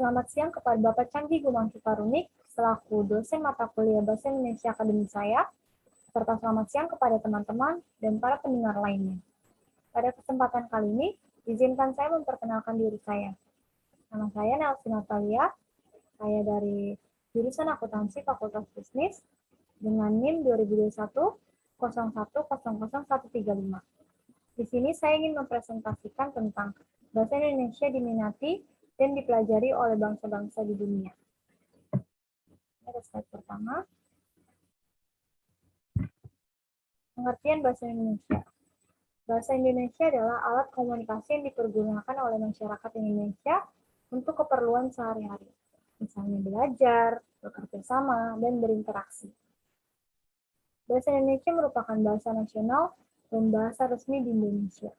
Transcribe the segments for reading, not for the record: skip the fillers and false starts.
Selamat siang kepada Bapak Canggi Gumangkiparunik, selaku dosen mata kuliah Bahasa Indonesia Akademi saya, serta selamat siang kepada teman-teman dan para pendengar lainnya. Pada kesempatan kali ini, izinkan saya memperkenalkan diri saya. Nama saya Nelsi Natalia, saya dari jurusan Akuntansi Fakultas Bisnis dengan NIM 2021 01000135. Di sini saya ingin mempresentasikan tentang bahasa Indonesia diminati dan dipelajari oleh bangsa-bangsa di dunia. Ini ada slide pertama. Pengertian bahasa Indonesia. Bahasa Indonesia adalah alat komunikasi yang dipergunakan oleh masyarakat Indonesia untuk keperluan sehari-hari. Misalnya belajar, bekerja sama, dan berinteraksi. Bahasa Indonesia merupakan bahasa nasional dan bahasa resmi di Indonesia.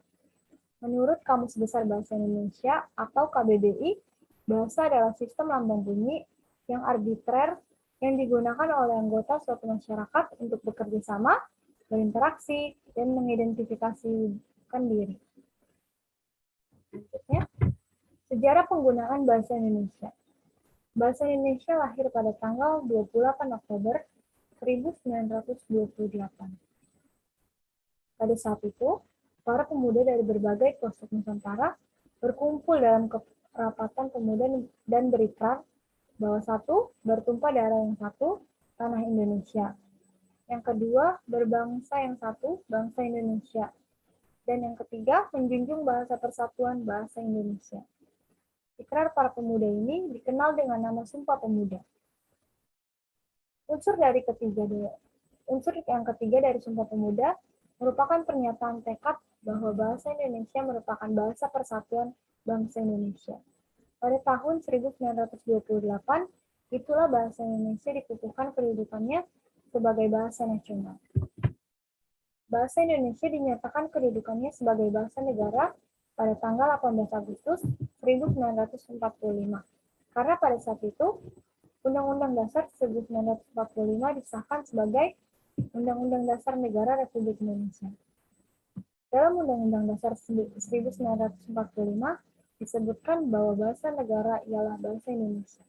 Menurut Kamus Besar Bahasa Indonesia atau KBBI, bahasa adalah sistem lambang bunyi yang arbitrer yang digunakan oleh anggota suatu masyarakat untuk bekerja sama, berinteraksi, dan mengidentifikasikan diri. Selanjutnya, sejarah penggunaan bahasa Indonesia. Bahasa Indonesia lahir pada tanggal 28 Oktober 1928. Pada saat itu, para pemuda dari berbagai pelosok Nusantara berkumpul dalam kerapatan pemuda dan berikrar bahwa satu, bertumpah darah yang satu, tanah Indonesia. Yang kedua, berbangsa yang satu, bangsa Indonesia. Dan yang ketiga, menjunjung bahasa persatuan bahasa Indonesia. Ikrar para pemuda ini dikenal dengan nama Sumpah Pemuda. Unsur yang ketiga dari Sumpah Pemuda merupakan pernyataan tekad bahwa bahasa Indonesia merupakan bahasa persatuan bangsa Indonesia. Pada tahun 1928, itulah bahasa Indonesia dikukuhkan kedudukannya sebagai bahasa nasional. Bahasa Indonesia dinyatakan kedudukannya sebagai bahasa negara pada tanggal 18 Agustus 1945. Karena pada saat itu, Undang-Undang Dasar 1945 disahkan sebagai Undang-Undang Dasar Negara Republik Indonesia. Dalam Undang-Undang Dasar 1945 disebutkan bahwa bahasa negara ialah bahasa Indonesia.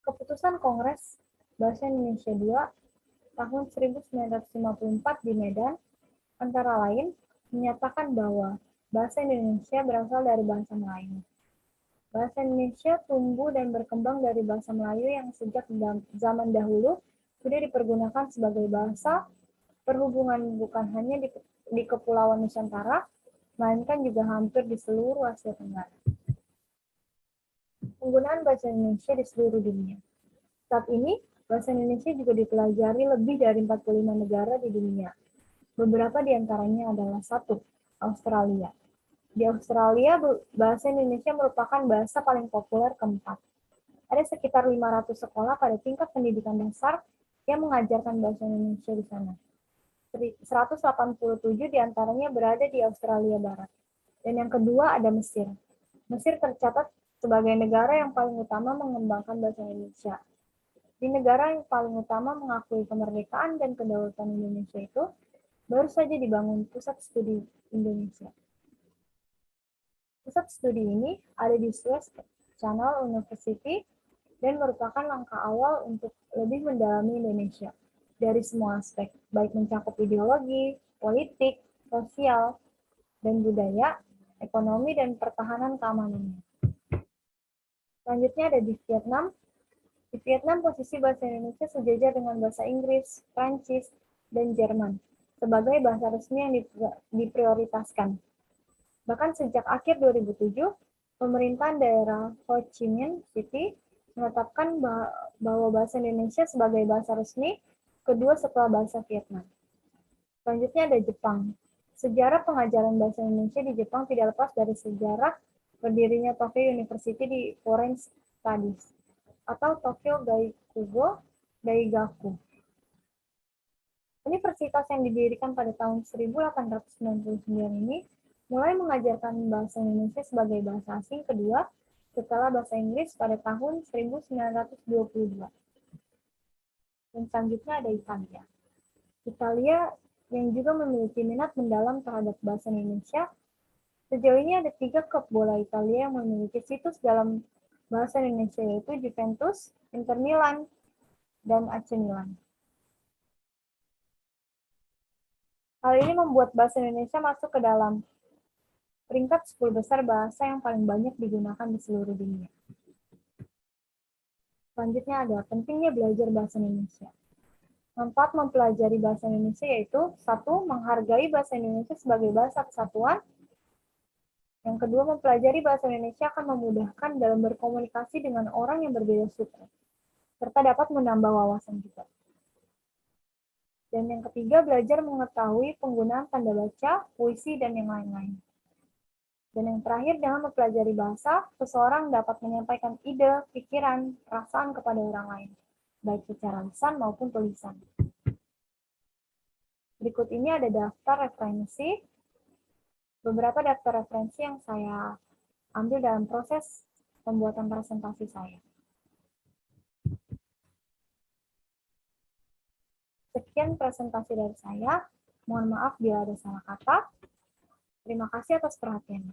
Keputusan Kongres Bahasa Indonesia II tahun 1954 di Medan, antara lain, menyatakan bahwa bahasa Indonesia berasal dari bahasa Melayu. Bahasa Indonesia tumbuh dan berkembang dari bahasa Melayu yang sejak zaman dahulu sudah dipergunakan sebagai bahasa perhubungan bukan hanya di Kepulauan Nusantara, melainkan juga hampir di seluruh Asia Tenggara. Penggunaan bahasa Indonesia di seluruh dunia. Saat ini, bahasa Indonesia juga dipelajari lebih dari 45 negara di dunia. Beberapa di antaranya adalah 1. Australia. Di Australia, bahasa Indonesia merupakan bahasa paling populer keempat. Ada sekitar 500 sekolah pada tingkat pendidikan dasar yang mengajarkan bahasa Indonesia di sana. 187 di antaranya berada di Australia Barat. Dan yang kedua ada Mesir. Mesir tercatat sebagai negara yang paling utama mengembangkan bahasa Indonesia. Di negara yang paling utama mengakui kemerdekaan dan kedaulatan Indonesia itu, baru saja dibangun Pusat Studi Indonesia. Pusat studi ini ada di Suez Channel University dan merupakan langkah awal untuk lebih mendalami Indonesia dari semua aspek, baik mencakup ideologi, politik, sosial, dan budaya, ekonomi, dan pertahanan keamanannya. Selanjutnya ada di Vietnam. Di Vietnam, posisi bahasa Indonesia sejajar dengan bahasa Inggris, Prancis, dan Jerman sebagai bahasa resmi yang diprioritaskan. Bahkan sejak akhir 2007, pemerintahan daerah Ho Chi Minh City menetapkan bahwa bahasa Indonesia sebagai bahasa resmi kedua setelah bahasa Vietnam. Selanjutnya ada Jepang. Sejarah pengajaran bahasa Indonesia di Jepang tidak lepas dari sejarah berdirinya Tokyo University di Foreign Studies atau Tokyo Gaikugo Daigaku. Universitas yang didirikan pada tahun 1899 ini mulai mengajarkan bahasa Indonesia sebagai bahasa asing kedua setelah bahasa Inggris pada tahun 1922. Dan selanjutnya ada Italia. Italia yang juga memiliki minat mendalam terhadap bahasa Indonesia Sejauh ini ada 3 klub bola Italia yang memiliki situs dalam bahasa Indonesia, yaitu Juventus, Inter Milan, dan AC Milan. Hal ini membuat bahasa Indonesia masuk ke dalam peringkat 10 besar bahasa yang paling banyak digunakan di seluruh dunia. Selanjutnya ada pentingnya belajar bahasa Indonesia. Manfaat mempelajari bahasa Indonesia yaitu 1. Menghargai bahasa Indonesia sebagai bahasa kesatuan. Yang kedua, mempelajari bahasa Indonesia akan memudahkan dalam berkomunikasi dengan orang yang berbeda suku, serta dapat menambah wawasan juga. Dan yang ketiga, belajar mengetahui penggunaan tanda baca, puisi, dan yang lain-lain. Dan yang terakhir, dengan mempelajari bahasa, seseorang dapat menyampaikan ide, pikiran, perasaan kepada orang lain, baik secara lisan maupun tulisan. Berikut ini ada daftar referensi, beberapa daftar referensi yang saya ambil dalam proses pembuatan presentasi saya. Sekian presentasi dari saya. Mohon maaf bila ada salah kata. Terima kasih atas perhatiannya.